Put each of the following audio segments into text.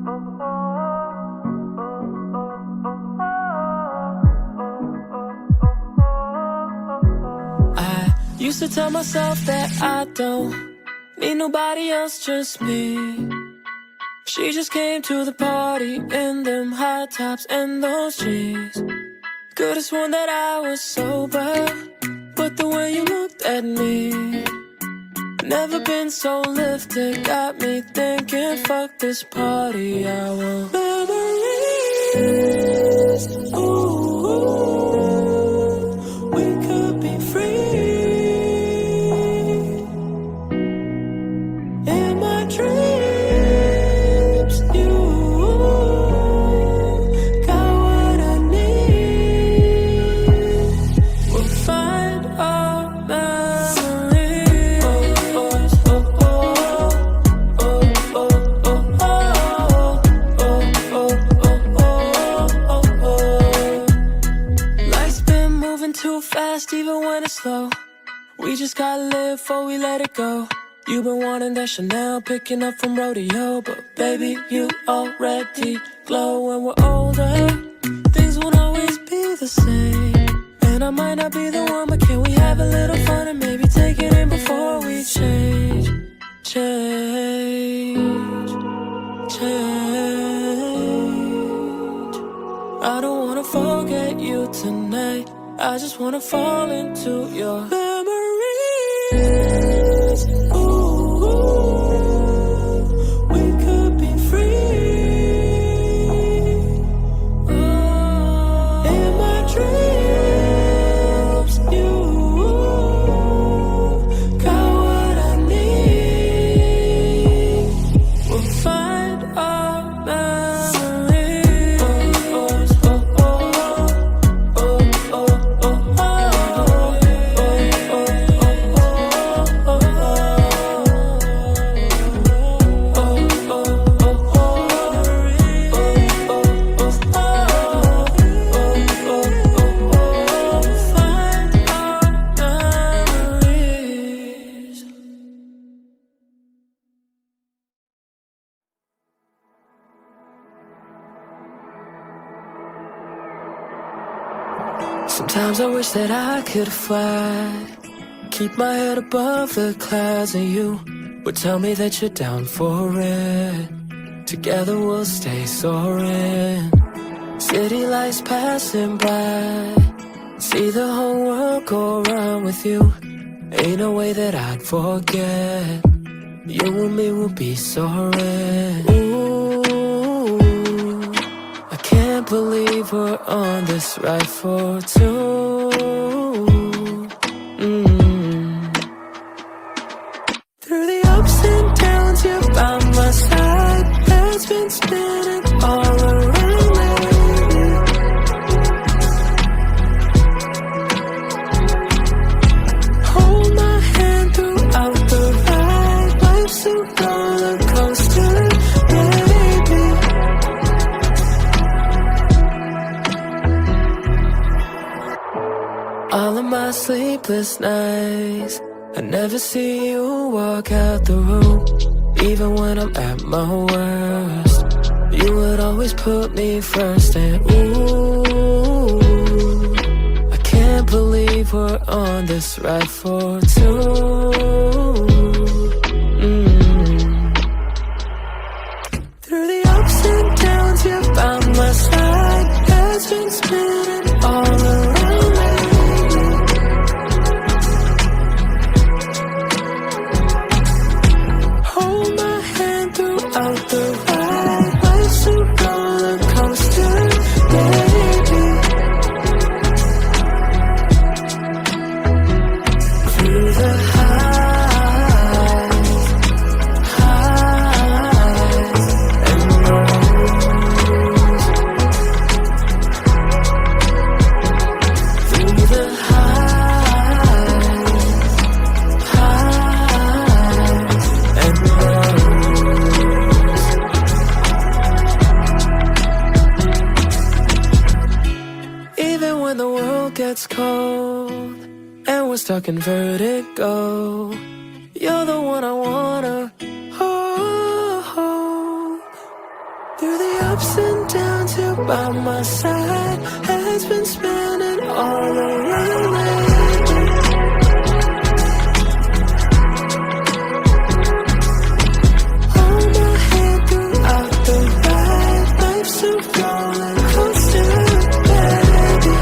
I used to tell myself that I don't need nobody else, just me. She just came to the party in them high tops and those jeans. Could've sworn that I was sober, but the way you looked at me, never been so lifted, got me thinking, fuck this party, I want memories. Ooh, we could be free. In my dreams, you got what I need. We'll find our memories. Life's been moving too fast, even when it's slow. We just gotta live before we let it go. You've been wanting that Chanel, picking up from rodeo, but baby, you already glow. When we're older, things won't always be the same, and I might not be the one, but can we have a little fun and maybe take it in before we change, change, change. I don't wanna forget you tonight, I just wanna fall into your memories. Ooh, we could be free. In my dreams, you got what I need. We'll find our memories. Sometimes I wish that I could fly, keep my head above the clouds, and you would tell me that you're down for it. Together we'll stay soaring. City lights passing by, see the whole world go around with you. Ain't no way that I'd forget. You and me will be soaring. Ooh, I can't believe we're on this ride for two. Through the ups and downs, you're by my side. Head's been spinning all around lately. Hold my hand throughout the ride. Life's a roller coaster, baby. All of my sleepless nights, I never see you walk out the room. Even when I'm at my worst, you would always put me first. And ooh, I can't believe we're on this ride for two. Through the ups and downs, you're by my side. Head's been spinning all around lately. Hold my hand throughout the ride. Life's a roller coaster, baby. Through the highs, highs and lows. Through the highs, highs and lows. Even when the world gets cold and we're stuck in vertigo, you're the one I wanna hold. by my side has been spinning all around lately. Hold my hand throughout the ride. Life's a roller coaster, baby.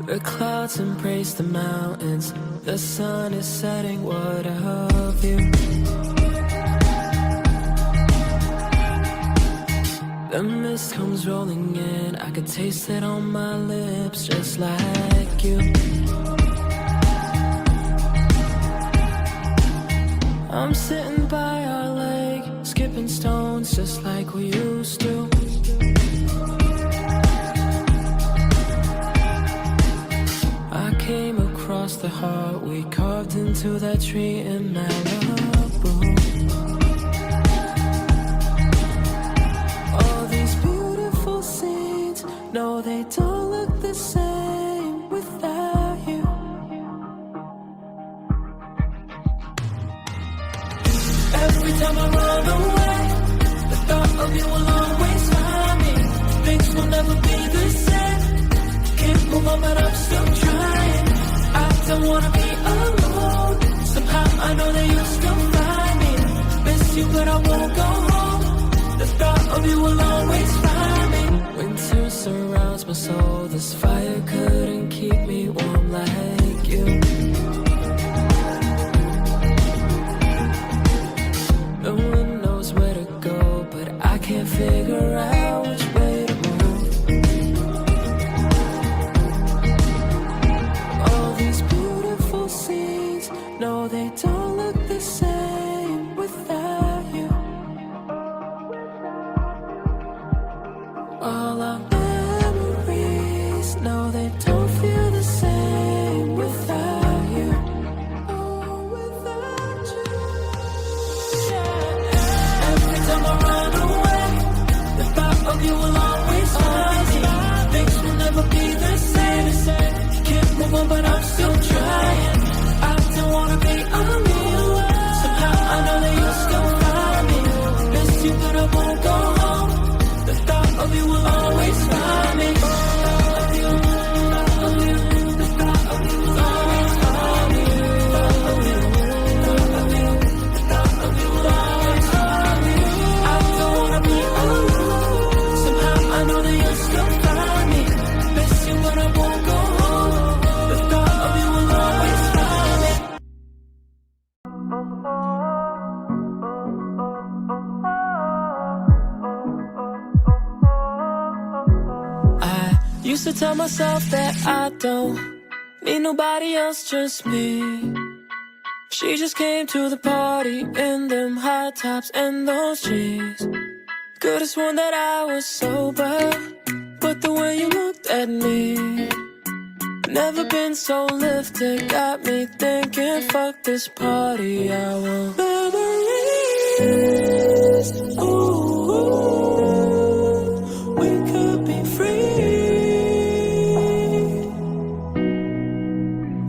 The clouds embrace the mountains. The sun is setting, what a view. The mist comes rolling in, I could taste it on my lips, just like you. I'm sitting by our lake, skipping stones just like we used to. I came across the heart we carved into that tree in Malibu. All these beautiful scenes, no, they don't look the same without you. Every time I run away, the thought of you will always find me. Things will never be the same. Can't move on, but I'm still trying. I don't wanna be alone. Somehow I know that you'll still find me. Miss you, but I won't go home. The thought of you will always find me. Winter surrounds my soul. This fire couldn't keep me warm like you. No one knows where to go, but I can't figure out which way to move. All these beautiful scenes, no, they don't look the same without you. All our memories, no, they don't feel the same without you. Oh, without you. Every time I run away, the thought of you will always find me. Things will never be the same. Can't move on, but I'm still trying. I don't wanna be alone. Somehow I know that you'll still find me. Miss you, but I won't go home. The thought of you will always find me. The thought of you will always find me. The thought of you will always find me. I don't wanna be alone. Somehow I know that you'll still find me. Miss you, but I won't go home. The thought of you will always find me. I used to tell myself that I don't need nobody else, just me. She just came to the party in them high tops and those jeans. Could've sworn that I was sober, but the way you looked at me, never been so lifted, got me thinking, fuck this party, I want memories. Ooh, we could be free.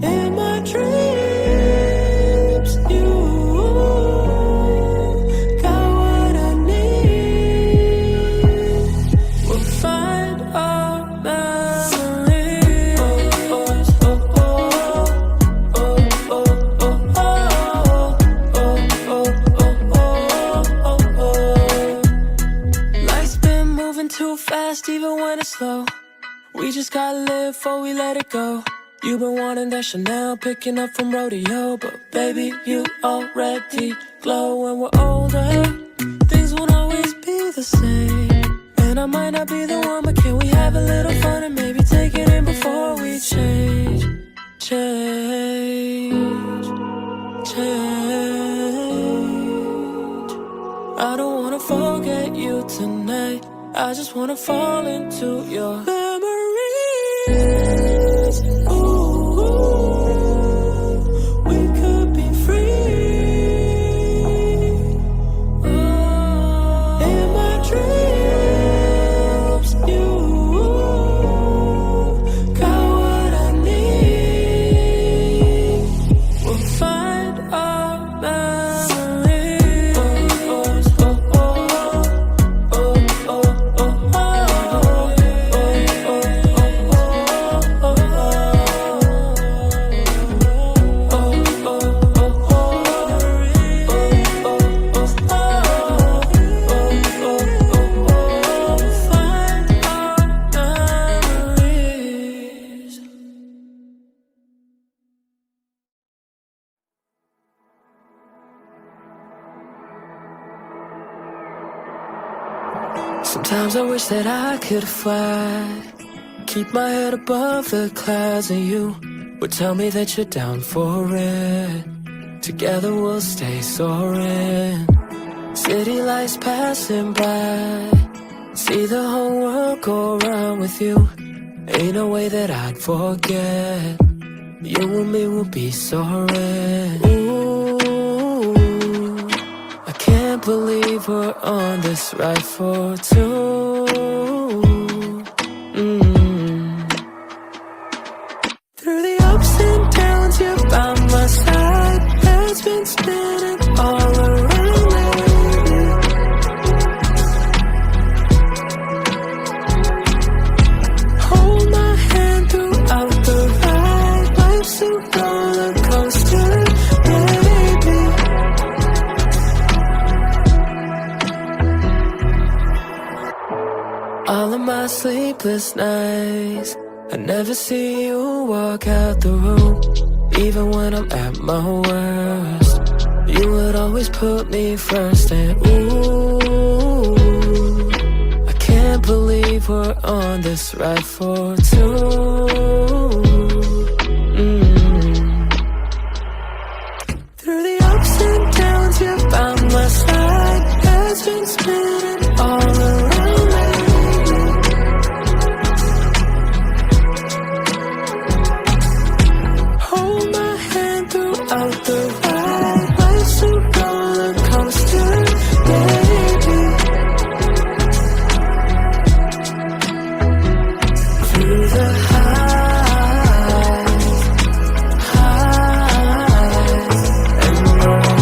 In my dreams, you got what I need. We'll find our memories. Oh, oh, oh, oh, oh, oh, oh, oh, oh, oh, oh. Life's been moving too fast, even when it's slow. We just gotta live before we let it go. You've been wanting that Chanel, picking up from rodeo, but baby, you already glow. When we're older, things won't always be the same. And I might not be the one, but can we have a little fun and maybe take it in before we change, change, change. I don't wanna forget you tonight. I just wanna fall into your memories. Ooh, we could be free. Oh, in my dreams, you got what I need. We'll find our memories. Sometimes I wish that I could fly, keep my head above the clouds, and you would tell me that you're down for it. Together we'll stay soaring. City lights passing by, see the whole world go round with you. Ain't no way that I'd forget. You and me will be soaring. Ooh, I can't believe we're on this ride for two. Through the ups and downs, you're by my side. Head's been spinning all around lately. Hold my hand throughout the ride. Life's a roller coaster, baby. All of my sleepless nights, I never see you walk out the room. Even when I'm at my worst, you would always put me first. And ooh, I can't believe we're on this ride for two. Through the ups and downs, you're by my side. Head's been spinning all around lately. Hold my hand throughout the ride. Life's a roller coaster, baby. Through the highs and lows.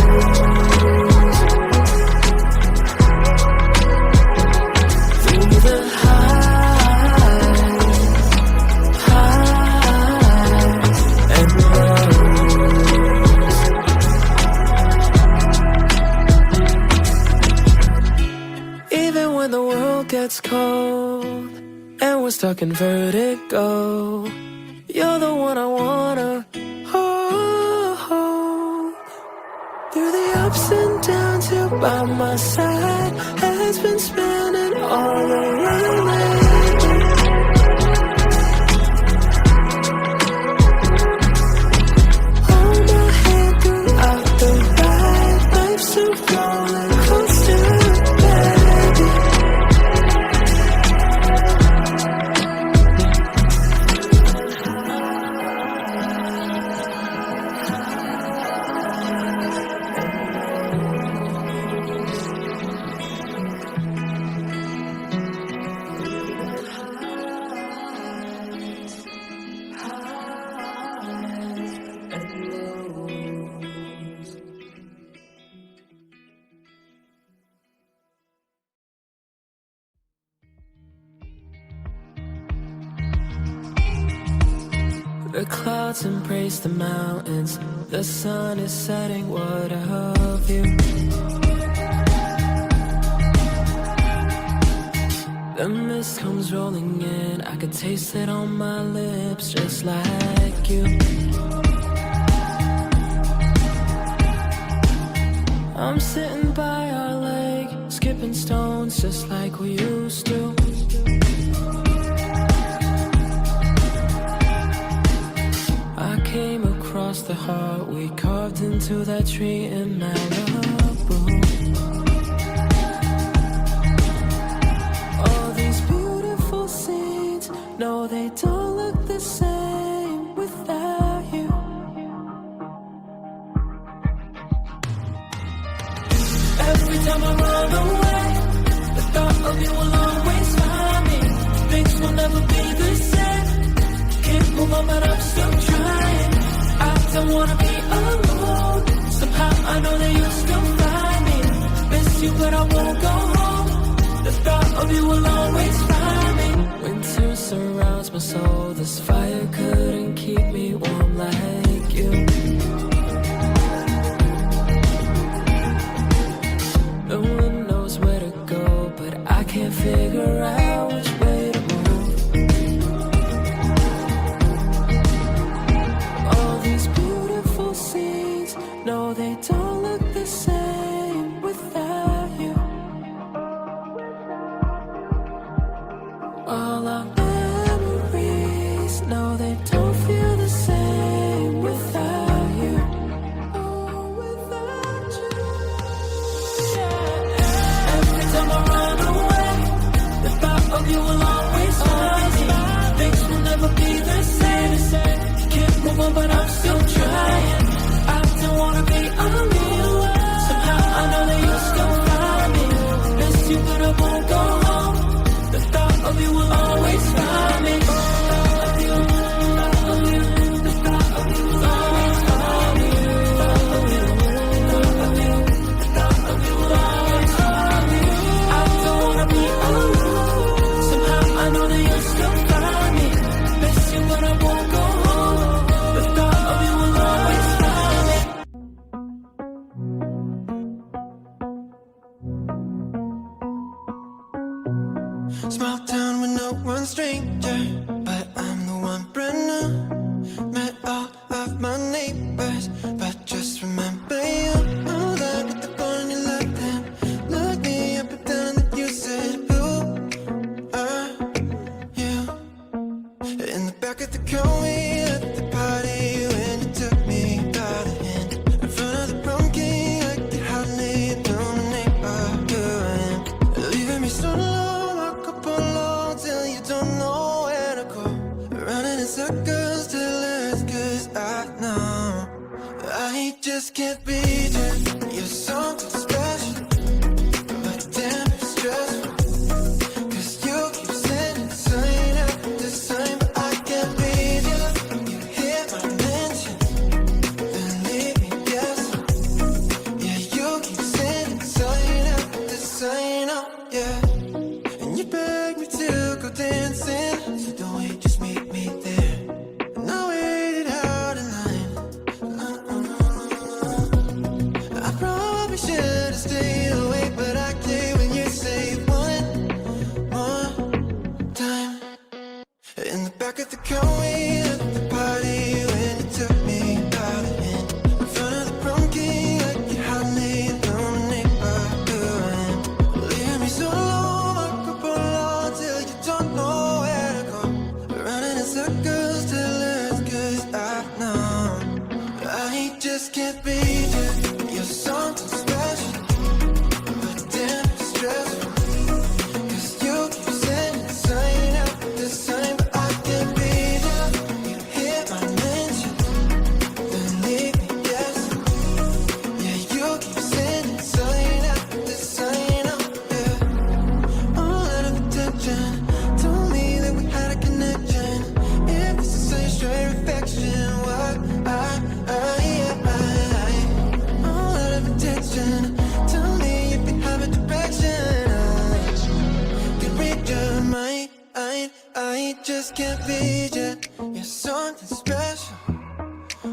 Through the highs and lows. Even when the world gets cold and we're stuck in vertigo, you're the one I wanna hold. Through the ups and downs, you're by my side. Head's been spinning all around lately. Hold my hand throughout the ride. Life's a roller coaster, baby. The clouds embrace the mountains. The sun is setting. What of you? The mist comes rolling in. I could taste it on my lips, just like you. I'm sitting by our lake, skipping stones, just like we used to. I came across the heart we carved into that tree in Malibu. time I run away, the thought of you will always find me. Things will never be the same. Can't move on, but I'm still trying. I don't wanna be alone. Somehow I know that you'll still find me. Miss you, but I won't go home. The thought of you will always find me. Winter surrounds my soul. This fire couldn't keep me warm like you. No one knows where to go, but I can't figure out which way to move. All these beautiful scenes, no, they don't look the same without you. All our memories, no, they don't feel the same without you. Oh, without you. Yeah. Every time I run away, the thought of you will always find me. Things will never be the same. Can't move on, but I'm still trying. I don't wanna be alone. Somehow I know that you'll still find me. Miss you, but I won't go home. The thought of you will always find me. The thought of you, the thought of you will always find me. The thought of you, the thought of you, the thought of you will always find me. I don't wanna be alone. Somehow I know that you'll still find me. Miss you, but I won't go home. The thought of you will always find me. Small town with no one stranger, but I'm the one brand new. Met all of my neighbors, but just remember you. Oh, that with the phone you loved him. Look me up and down and you said, who are you? In the back of the car we at the party when you took me by the hand. In front of the prom king, I could hardly know my neighbor who I am. Leaving me so alone, I could pull on till you don't know where to go. Running in circles till it's 'cause I know I just can't be just. You're something special, but damn it's stressful. 'Cause you keep sending sign after sign, but I can't be just. You hear my mention, then leave me guessing. Yeah, you keep sending sign after sign, oh yeah. And you beg me to go dancing, so don't wait, just meet me there. And I waited out in line. I probably should've stayed away, but I can't when you say one more time. In the back of the car we at the party when you took me by the hand. In front of the prom king, I could hardly know my neighbor who I am. Leaving me so alone, I could pull on till you don't know where to go. Running in circles till it's 'cause I know I just can't be just. You're something special, but damn it's stressful. 'Cause you keep sending sign after sign, but I can't be just. You hear my mention, then leave me guessing. Yeah, you keep sending sign after sign, oh yeah. All out of attention, told me that we had a connection. If it's the same straight affection, why all out of attention, tell me if you have a direction. I can read your mind, I just can't be just. You're something special,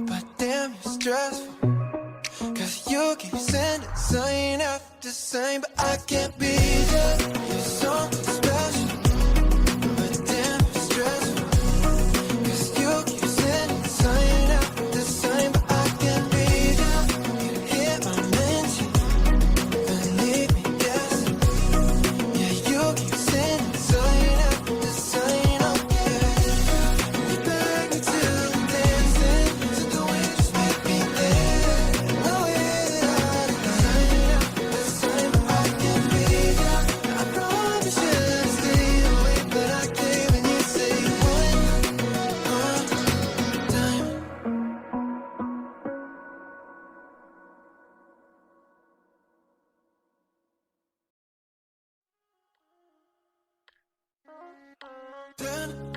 but damn you're stressful. 'Cause you keep sending sign after sign, but I can't be just. You're something special, but damn you're stressful. 'Cause you keep sending sign after sign, but I can't be just. You hear my mention, then leave me guessing. Yeah, you keep sending sign after sign, oh yeah. You beg me to dancing, so don't wait, just make me there. No way that I sign after sign, but I can't be just. I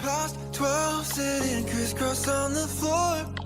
past 12, sitting crisscross on the floor.